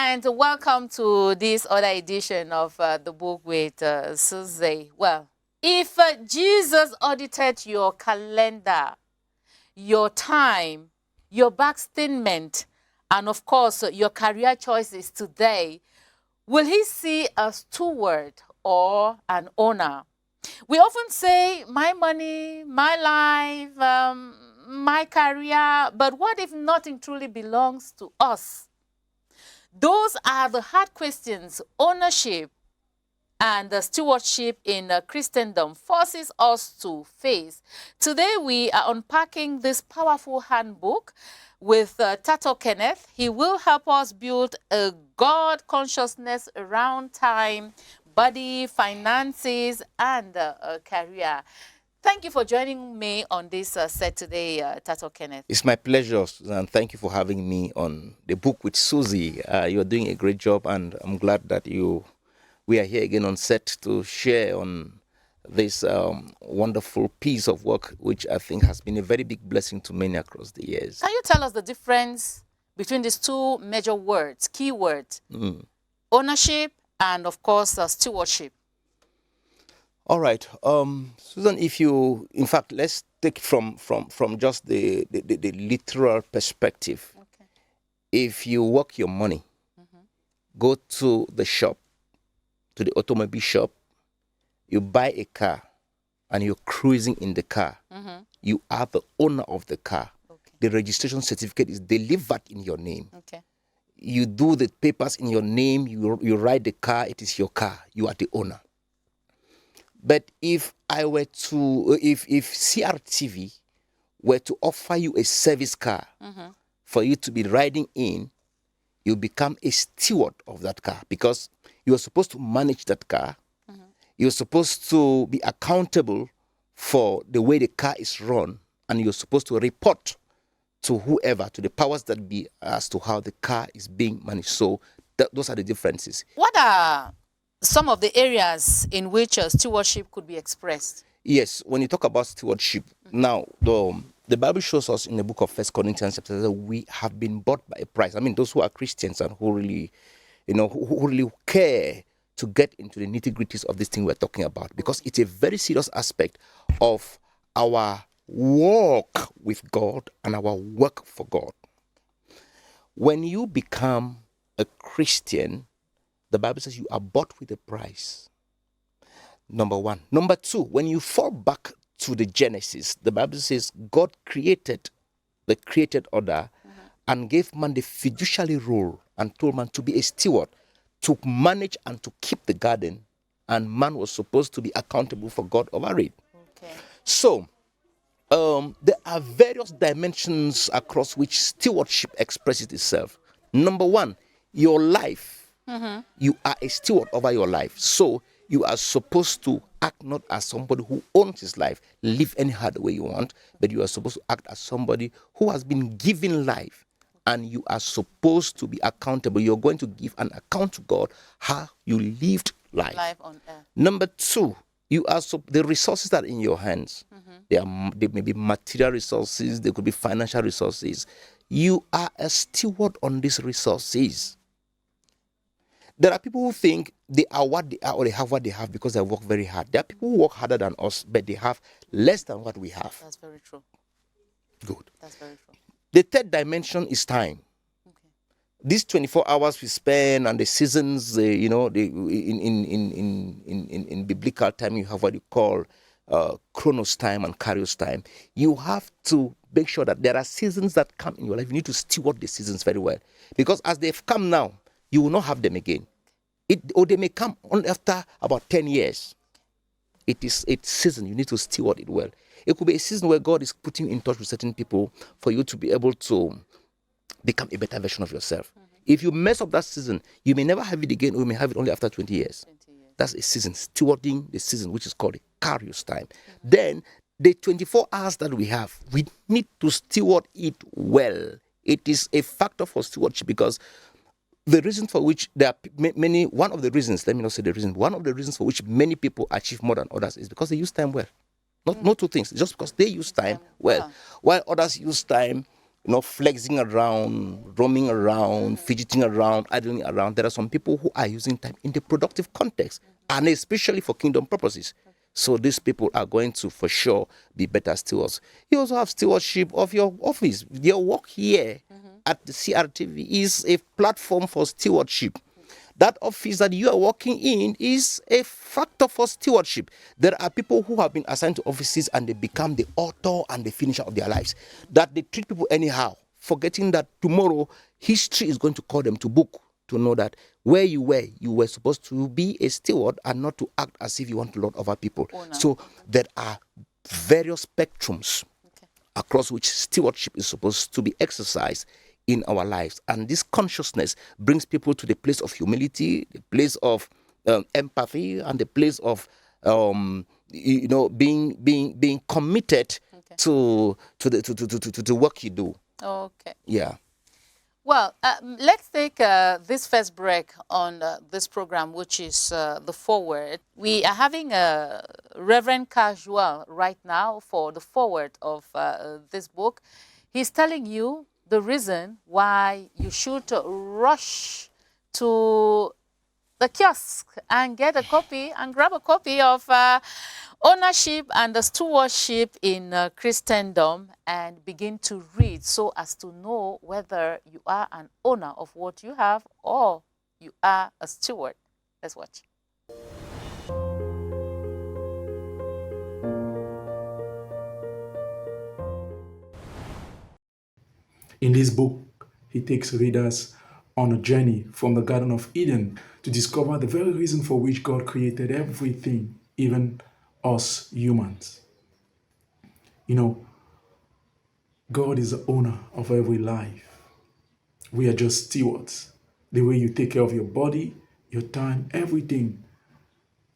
and welcome to this other edition of the book with Susie. Well, if Jesus audited your calendar, your time, your bank statement, and of course your career choices today, will he see a steward or an owner? We often say, my money, my life, my career, but what if nothing truly belongs to us? Those are the hard questions ownership and stewardship in Christendom forces us to face. Today we are unpacking this powerful handbook with TATOH Kenneth. He will help us build a God consciousness around time, body, finances, and career. Thank you for joining me on this set today, TATOH Kenneth. It's my pleasure, Susan. Thank you for having me on the book with Susie. You're doing a great job, and I'm glad that we are here again on set to share on this wonderful piece of work, which I think has been a very big blessing to many across the years. Can you tell us the difference between these two major words, key words, ownership and, of course, stewardship? All right, Susan. In fact, let's take from just the literal perspective. Okay. If you work your money, go to the shop, to the automobile shop, you buy a car, and you're cruising in the car. You are the owner of the car. Okay. The registration certificate is delivered in your name. Okay. You do the papers in your name. You ride the car. It is your car. You are the owner. But if CRTV were to offer you a service car for you to be riding in, you become a steward of that car because you are supposed to manage that car. You're supposed to be accountable for the way the car is run, and you're supposed to report to whoever, to the powers that be, as to how the car is being managed. So those are the differences. What are some of the areas in which stewardship could be expressed? Yes, when you talk about stewardship, now the Bible shows us in the book of 1 Corinthians chapter that we have been bought by a price. I mean, those who are Christians and who really, who really care to get into the nitty-gritties of this thing we're talking about, because it's a very serious aspect of our walk with God and our work for God. When you become a Christian, the Bible says you are bought with a price. Number one. Number two, when you fall back to the Genesis, the Bible says God created the created order and gave man the fiduciary role and told man to be a steward, to manage and to keep the garden, and man was supposed to be accountable for God over it. Okay. So, there are various dimensions across which stewardship expresses itself. Number one, your life. You are a steward over your life. So, you are supposed to act not as somebody who owns his life, live anyhow the way you want, but you are supposed to act as somebody who has been given life, and you are supposed to be accountable. You're going to give an account to God how you lived life. Life on earth. Number two, you are the resources that are in your hands. They may be material resources, they could be financial resources. You are a steward on these resources. There are people who think they are what they are or they have what they have because they work very hard. There are people who work harder than us, but they have less than what we have. That's very true. Good. That's very true. The third dimension is time. Okay. These 24 hours we spend and the seasons, in biblical time, you have what you call chronos time and kairos time. You have to make sure that there are seasons that come in your life. You need to steward the seasons very well, because as they've come now, you will not have them again. Or they may come only after about 10 years. It's season. You need to steward it well. It could be a season where God is putting you in touch with certain people for you to be able to become a better version of yourself. If you mess up that season, you may never have it again, or you may have it only after 20 years. 20 years. That's a season, stewarding the season, which is called a kairos time. Then the 24 hours that we have, we need to steward it well. It is a factor for stewardship, because the reason for which there are one of the reasons for which many people achieve more than others is because they use time well. Not two things, just because they use time well. While others use time flexing around, roaming around, fidgeting around, idling around. There are some people who are using time in the productive context, and especially for kingdom purposes. So these people are going to, for sure, be better stewards. You also have stewardship of your office. Your work here at the CRTV is a platform for stewardship. That office that you are working in is a factor for stewardship. There are people who have been assigned to offices and they become the author and the finisher of their lives. That they treat people anyhow, forgetting that tomorrow history is going to call them to book to know that where you were supposed to be a steward and not to act as if you want to lord over people. Oh, no. So there are various spectrums across which stewardship is supposed to be exercised in our lives. And this consciousness brings people to the place of humility, the place of empathy, and the place of being committed to the work you do. Okay. Yeah. Well, let's take this first break on this program, which is the forward. We are having a Reverend Casual right now for the forward of this book. He's telling you the reason why you should rush to the kiosk and get a copy and grab a copy of Ownership and the Stewardship in Christendom and begin to read so as to know whether you are an owner of what you have or you are a steward. Let's watch. In this book, he takes readers on a journey from the Garden of Eden to discover the very reason for which God created everything, even us humans. God is the owner of every life. We are just stewards. The way you take care of your body, your time, everything,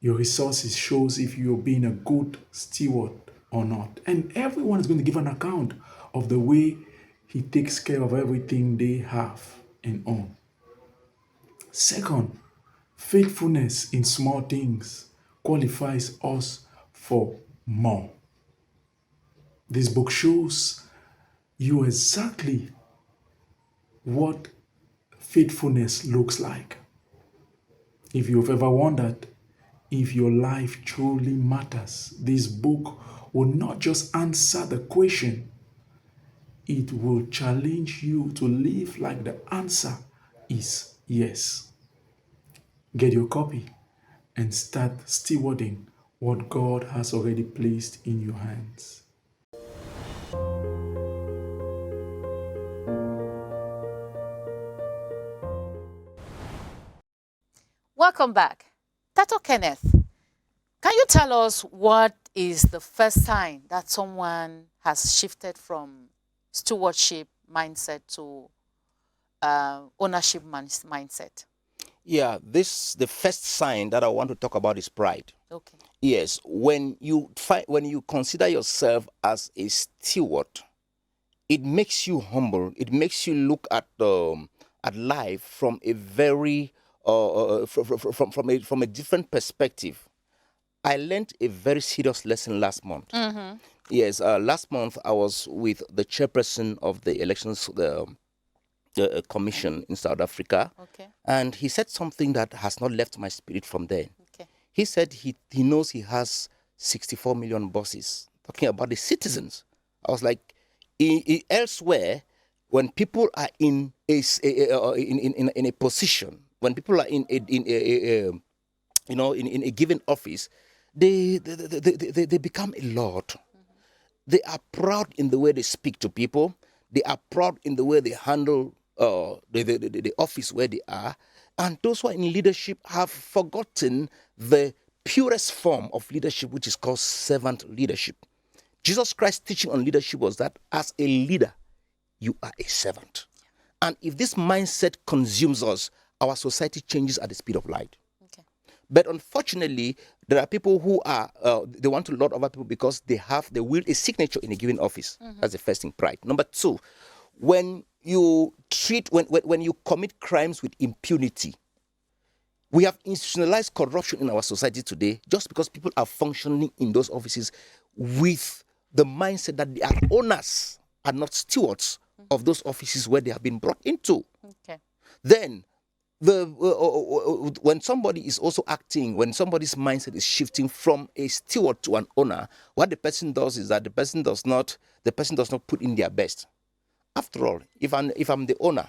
your resources shows if you're being a good steward or not. And everyone is going to give an account of the way he takes care of everything they have and own. Second, faithfulness in small things qualifies us for more. This book shows you exactly what faithfulness looks like. If you've ever wondered if your life truly matters, this book will not just answer the question, it will challenge you to live like the answer is yes. Get your copy and start stewarding what God has already placed in your hands. Welcome back. TATOH Kenneth, can you tell us what is the first sign that someone has shifted from stewardship mindset to ownership mindset? Yeah, the first sign that I want to talk about is pride. Okay. Yes, when you consider yourself as a steward, it makes you humble. It makes you look at life from a very from a different perspective. I learned a very serious lesson last month. Mm-hmm. Yes, last month I was with the chairperson of the elections commission in South Africa. Okay. And he said something that has not left my spirit from there. Okay. He said he knows he has 64 million bosses, talking about the citizens. I was like, elsewhere, when people are in a position, when people are in a given office, they become a lord. Mm-hmm. They are proud in the way they speak to people. They are proud in the way they handle the office where they are. And those who are in leadership have forgotten the purest form of leadership, which is called servant leadership. Jesus Christ's teaching on leadership was that as a leader, you are a servant. And if this mindset consumes us, our society changes at the speed of light. Okay. But unfortunately, there are people who are, they want to lord over people because they wield a signature in a given office. Mm-hmm. That's the first thing, pride. Number two, when you commit crimes with impunity, we have institutionalized corruption in our society today just because people are functioning in those offices with the mindset that they are owners and not stewards of those offices where they have been brought into. Okay. Then when somebody is also acting, when somebody's mindset is shifting from a steward to an owner, what the person does is that the person does not put in their best. After all, if I'm the owner,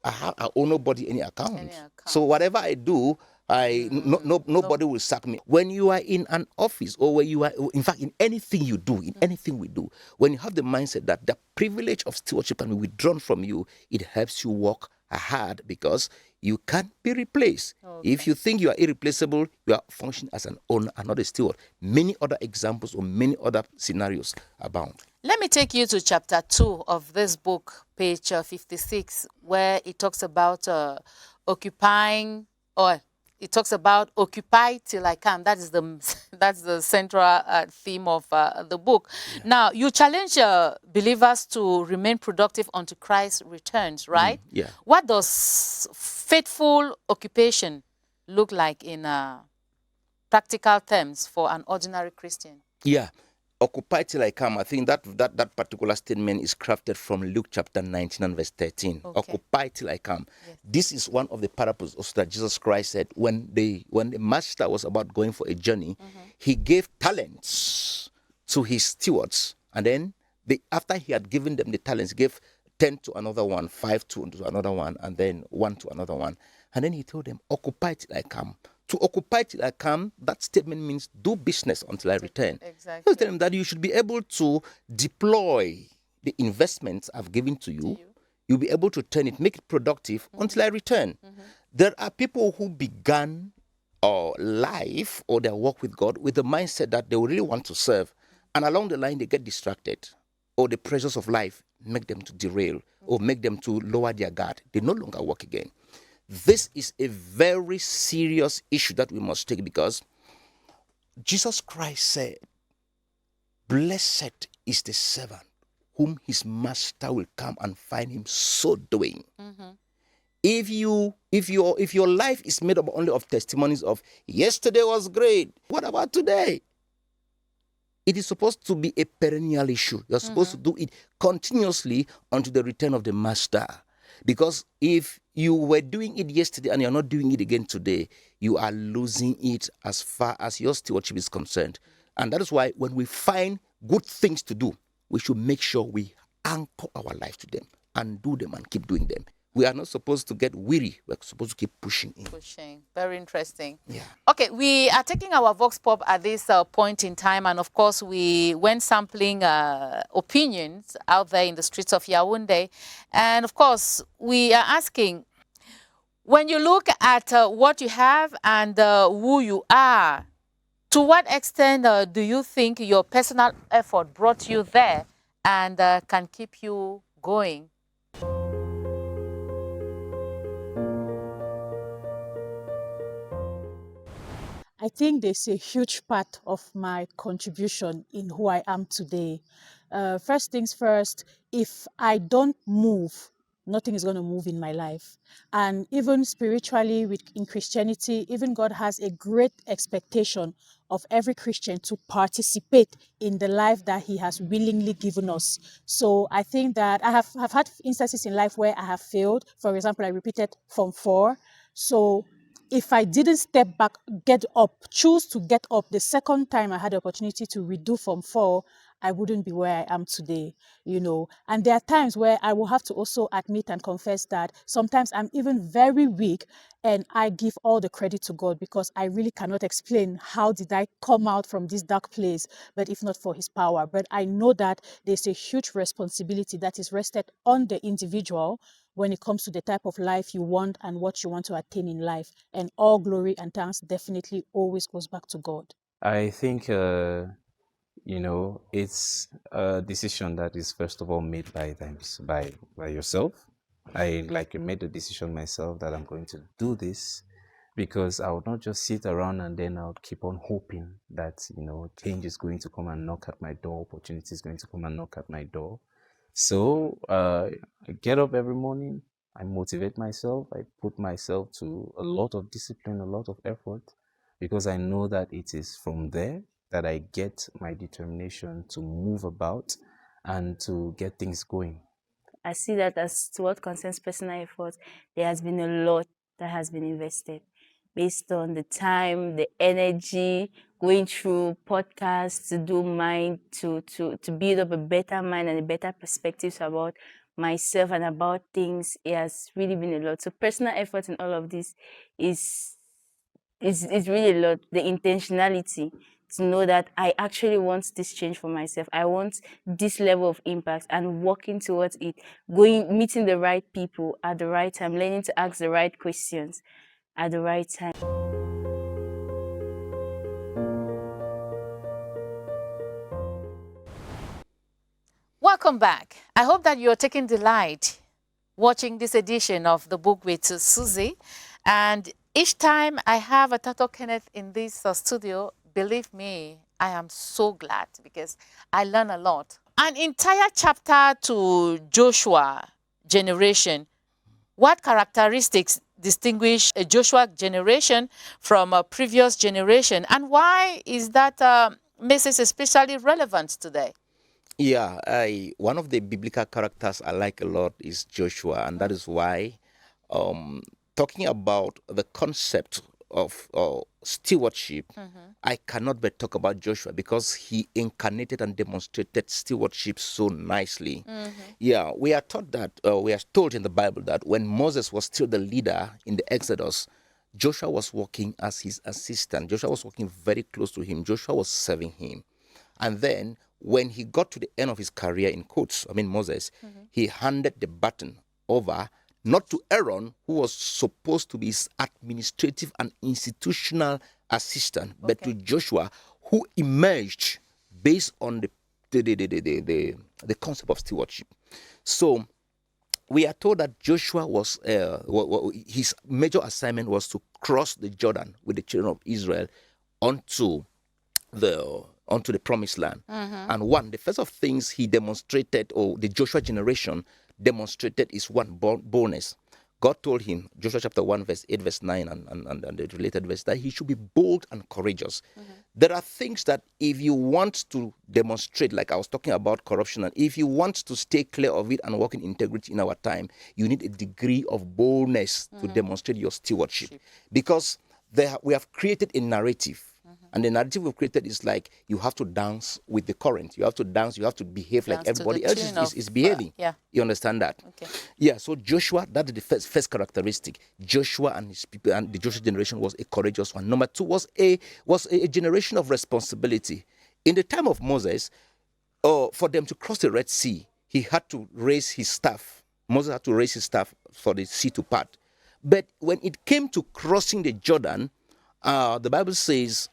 I owe nobody any account. So whatever I do, nobody will sack me. When you are in an office, or when you are, in fact, in anything you do, in anything we do, when you have the mindset that the privilege of stewardship can be withdrawn from you, it helps you work hard, because you can't be replaced. Okay. If you think you are irreplaceable, you are functioning as an owner and not a steward. Many other examples or many other scenarios abound. Let me take you to chapter 2 of this book, page 56, where it talks about occupying, or it talks about occupy till I come. That is the central theme of the book. Yeah. Now, you challenge believers to remain productive until Christ returns, right? Yeah. What does faithful occupation look like in practical terms for an ordinary Christian? Yeah. Occupy till I come. I think that particular statement is crafted from Luke chapter 19 and verse 13. Okay. Occupy till I come. Yes. This is one of the parables also that Jesus Christ said when the master was about going for a journey, he gave talents to his stewards, and then after he had given them the talents, he gave 10 to another one, 5 to another one, and then 1 to another one. And then he told them, occupy till I come. To occupy till I come, that statement means do business until I return. Exactly. He was telling them that you should be able to deploy the investments I've given to you. You'll be able to turn it, make it productive until I return. There are people who began life or their work with God with the mindset that they really want to serve. And along the line, they get distracted, or the pressures of life make them to derail or make them to lower their guard. They no longer work again. This is a very serious issue that we must take, because Jesus Christ said, blessed is the servant whom his master will come and find him so doing. If your life is made up only of testimonies of yesterday was great, what about today? It is supposed to be a perennial issue. You're supposed to do it continuously until the return of the master. Because if you were doing it yesterday and you're not doing it again today, you are losing it as far as your stewardship is concerned. And that is why when we find good things to do, we should make sure we anchor our life to them and do them and keep doing them. We are not supposed to get weary. We're supposed to keep pushing in. Very interesting. Yeah. Okay, we are taking our Vox Pop at this point in time. And of course, we went sampling opinions out there in the streets of Yaoundé. And of course, we are asking, when you look at what you have and who you are, to what extent do you think your personal effort brought you there and can keep you going? I think there's a huge part of my contribution in who I am today. First things first, if I don't move, nothing is going to move in my life. And even spiritually, in Christianity, even God has a great expectation of every Christian to participate in the life that he has willingly given us. So I think that I have had instances in life where I have failed. For example, I repeated Form 4. So if I didn't step back, get up, choose to get up the second time I had the opportunity to redo Form 4, I wouldn't be where I am today, you know. And there are times where I will have to also admit and confess that sometimes I'm even very weak, and I give all the credit to God, because I really cannot explain how did I come out from this dark place, but if not for his power. But I know that there's a huge responsibility that is rested on the individual when it comes to the type of life you want and what you want to attain in life. And all glory and thanks definitely always goes back to God. I think, it's a decision that is first of all made by yourself. I made the decision myself that I'm going to do this, because I would not just sit around and then I would keep on hoping that, change is going to come and knock at my door, opportunity is going to come and knock at my door. So I get up every morning, I motivate myself, I put myself to a lot of discipline, a lot of effort, because I know that it is from there that I get my determination to move about and to get things going. I see that as to what concerns personal effort, there has been a lot that has been invested based on the time, the energy, going through podcasts to do mind, to build up a better mind and a better perspectives about myself and about things. It has really been a lot. So personal effort in all of this is really a lot. The intentionality to know that I actually want this change for myself. I want this level of impact and working towards it, meeting the right people at the right time, learning to ask the right questions at the right time. Welcome back. I hope that you're taking delight watching this edition of the book with Susie. And each time I have a TATOH Kenneth in this studio, believe me, I am so glad because I learn a lot. An entire chapter to Joshua generation. What characteristics distinguish a Joshua generation from a previous generation? And why is that message especially relevant today? Yeah, one of the biblical characters I like a lot is Joshua, and that is why talking about the concept of stewardship, I cannot but talk about Joshua because he incarnated and demonstrated stewardship so nicely. Yeah, we are taught that, we are told in the Bible that when Moses was still the leader in the Exodus, Joshua was working as his assistant. Joshua was working very close to him. Joshua was serving him. And then when he got to the end of his career in quotes, Moses, he handed the baton over not to Aaron, who was supposed to be his administrative and institutional assistant, but to Joshua, who emerged based on the concept of stewardship. So we are told that Joshua was his major assignment was to cross the Jordan with the children of Israel onto the promised land. And the first of things he demonstrated, or the Joshua generation demonstrated, is boldness. God told him, Joshua chapter 1, verse 8, verse 9, and the related verse, that he should be bold and courageous. There are things that if you want to demonstrate, like I was talking about corruption, and if you want to stay clear of it and work in integrity in our time, you need a degree of boldness to demonstrate your stewardship. Because we have created a narrative. And the narrative we've created is like you have to dance with the current. You have to dance. You have to behave like everybody else is behaving. You understand that? Okay. Yeah. So Joshua, that is the first characteristic. Joshua and his people and the Joshua generation was a courageous one. Number two was a generation of responsibility. In the time of Moses, for them to cross the Red Sea, he had to raise his staff. Moses had to raise his staff for the sea to part. But when it came to crossing the Jordan, the Bible says,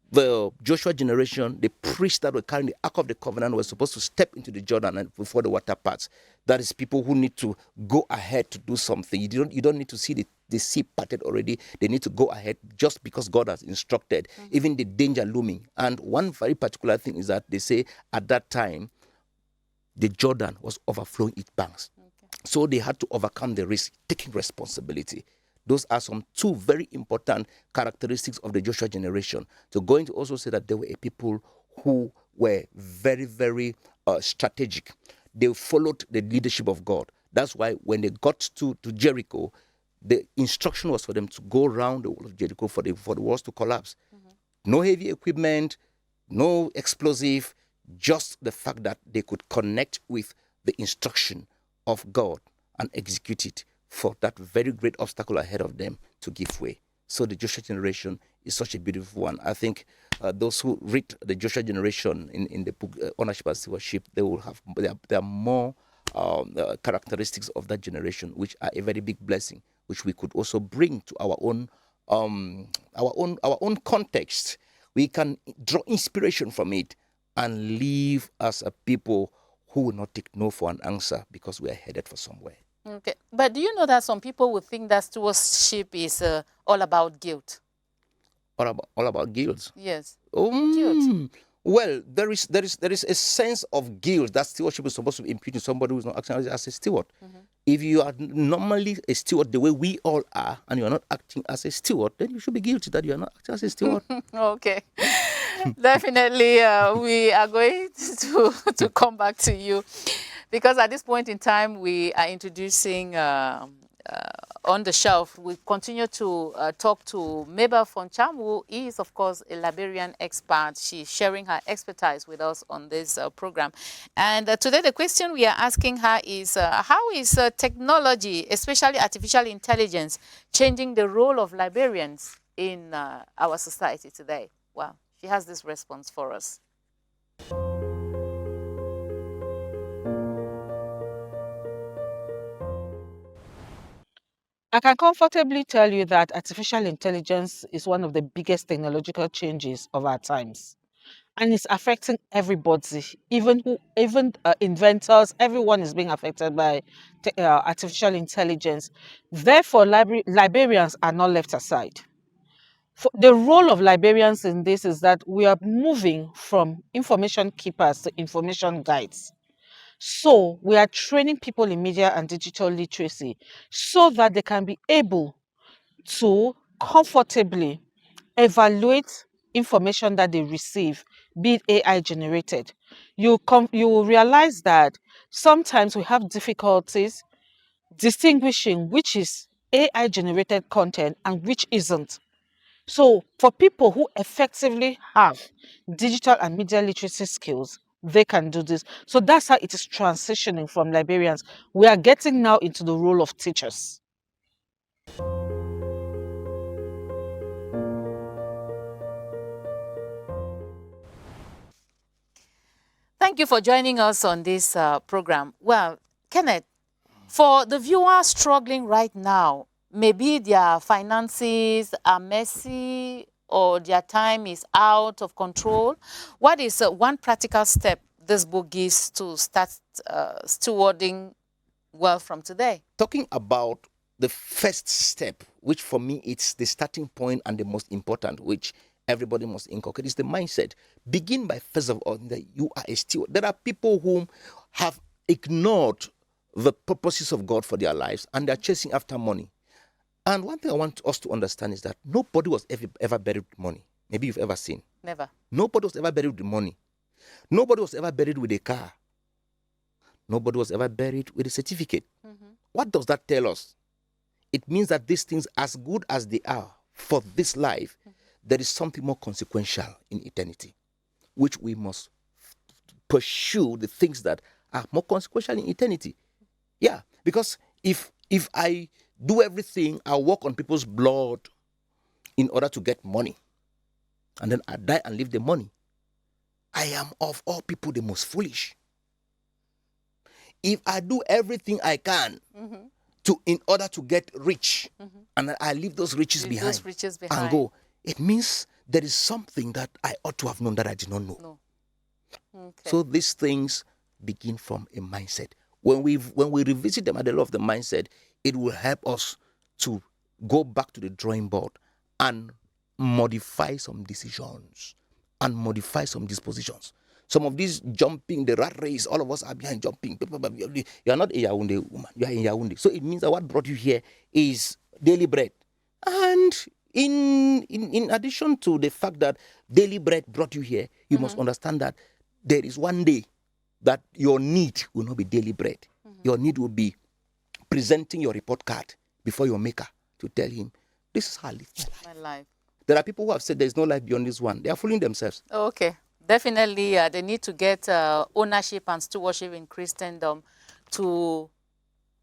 the Joshua generation, the priests that were carrying the Ark of the Covenant were supposed to step into the Jordan and before the water parts. That is people who need to go ahead to do something. You don't need to see the sea parted already. They need to go ahead just because God has instructed, even the danger looming. And one very particular thing is that they say at that time, the Jordan was overflowing its banks. So they had to overcome the risk, taking responsibility. Those are some two very important characteristics of the Joshua generation. So going to also say that they were a people who were very, very strategic. They followed the leadership of God. That's why when they got to Jericho, the instruction was for them to go around the wall of Jericho for the walls to collapse. No heavy equipment, no explosive, just the fact that they could connect with the instruction of God and execute it for that very great obstacle ahead of them to give way. So the Joshua generation is such a beautiful one. I think those who read the Joshua generation in the book Ownership and Stewardship, they will have there are more characteristics of that generation, which are a very big blessing, which we could also bring to our own context. We can draw inspiration from it and live as a people who will not take no for an answer because we are headed for somewhere. Okay, but do you know that some people would think that stewardship is all about guilt? All about guilt? Yes. Guilt. Well, there is a sense of guilt that stewardship is supposed to impute to somebody who is not acting as a steward. If you are normally a steward the way we all are, and you are not acting as a steward, then you should be guilty that you are not acting as a steward. Okay. Definitely, we are going to come back to you. because at this point in time, we are introducing on the shelf, we continue to talk to Mabel Foncham, who is, of course, a Liberian expert. She's sharing her expertise with us on this program. And today, the question we are asking her is, how is technology, especially artificial intelligence, changing the role of librarians in our society today? Well, she has this response for us. I can comfortably tell you that artificial intelligence is one of the biggest technological changes of our times. And it's affecting everybody, even inventors, everyone is being affected by artificial intelligence. Therefore, librarians are not left aside. The role of librarians in this is that we are moving from information keepers to information guides. So we are training people in media and digital literacy so that they can be able to comfortably evaluate information that they receive, be it AI generated. You will realize that sometimes we have difficulties distinguishing which is AI generated content and which isn't. So for people who effectively have digital and media literacy skills, they can do this. So that's how it is transitioning from librarians. We are getting now into the role of teachers. Thank you for joining us on this program. Well, Kenneth, for the viewers struggling right now, maybe their finances are messy or their time is out of control, what is one practical step this book gives to start stewarding well from today? Talking about the first step, which for me it's the starting point and the most important, which everybody must inculcate, is the mindset. Begin by first of all that you are a steward. There are people who have ignored the purposes of God for their lives and they're chasing after money. And one thing I want us to understand is that nobody was ever buried with money. Maybe you've ever seen. Never. Nobody was ever buried with money. Nobody was ever buried with a car. Nobody was ever buried with a certificate. What does that tell us? It means that these things, as good as they are for this life, there is something more consequential in eternity, which we must pursue the things that are more consequential in eternity. Yeah, because if I do everything, I walk on people's blood in order to get money, and then I die and leave the money, I am of all people the most foolish. If I do everything I can in order to get rich, and I leave those riches behind and go, it means there is something that I ought to have known that I did not know. No. Okay. So these things begin from a mindset. When we revisit them at the level of the mindset, it will help us to go back to the drawing board and modify some decisions and modify some dispositions. Some of these jumping, the rat race, all of us are behind jumping. You are not a Yaoundé woman, you are in Yaoundé. So it means that what brought you here is daily bread. And in addition to the fact that daily bread brought you here, you must understand that there is one day that your need will not be daily bread. Your need will be presenting your report card before your maker to tell him, this is how I live my life. There are people who have said there is no life beyond this one. They are fooling themselves. Okay. Definitely, they need to get ownership and stewardship in Christendom to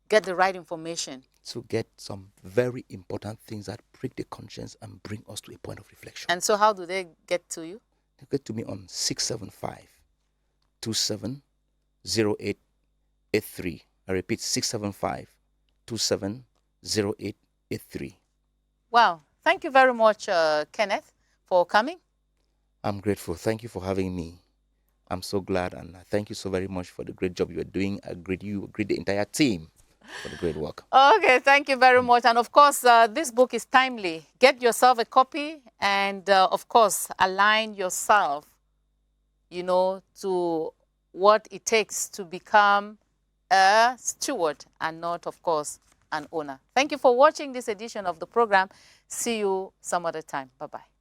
get the right information. To get some very important things that prick the conscience and bring us to a point of reflection. And so how do they get to you? They get to me on 675-270883. I repeat, 675-270883. Wow. Thank you very much, Kenneth, for coming. I'm grateful. Thank you for having me. I'm so glad, and thank you so very much for the great job you are doing. I greet you, greet the entire team for the great work. Okay, thank you very much. And of course, this book is timely. Get yourself a copy and, of course, align yourself, to what it takes to become a steward and not, of course, an owner. Thank you for watching this edition of the program. See you some other time. Bye-bye.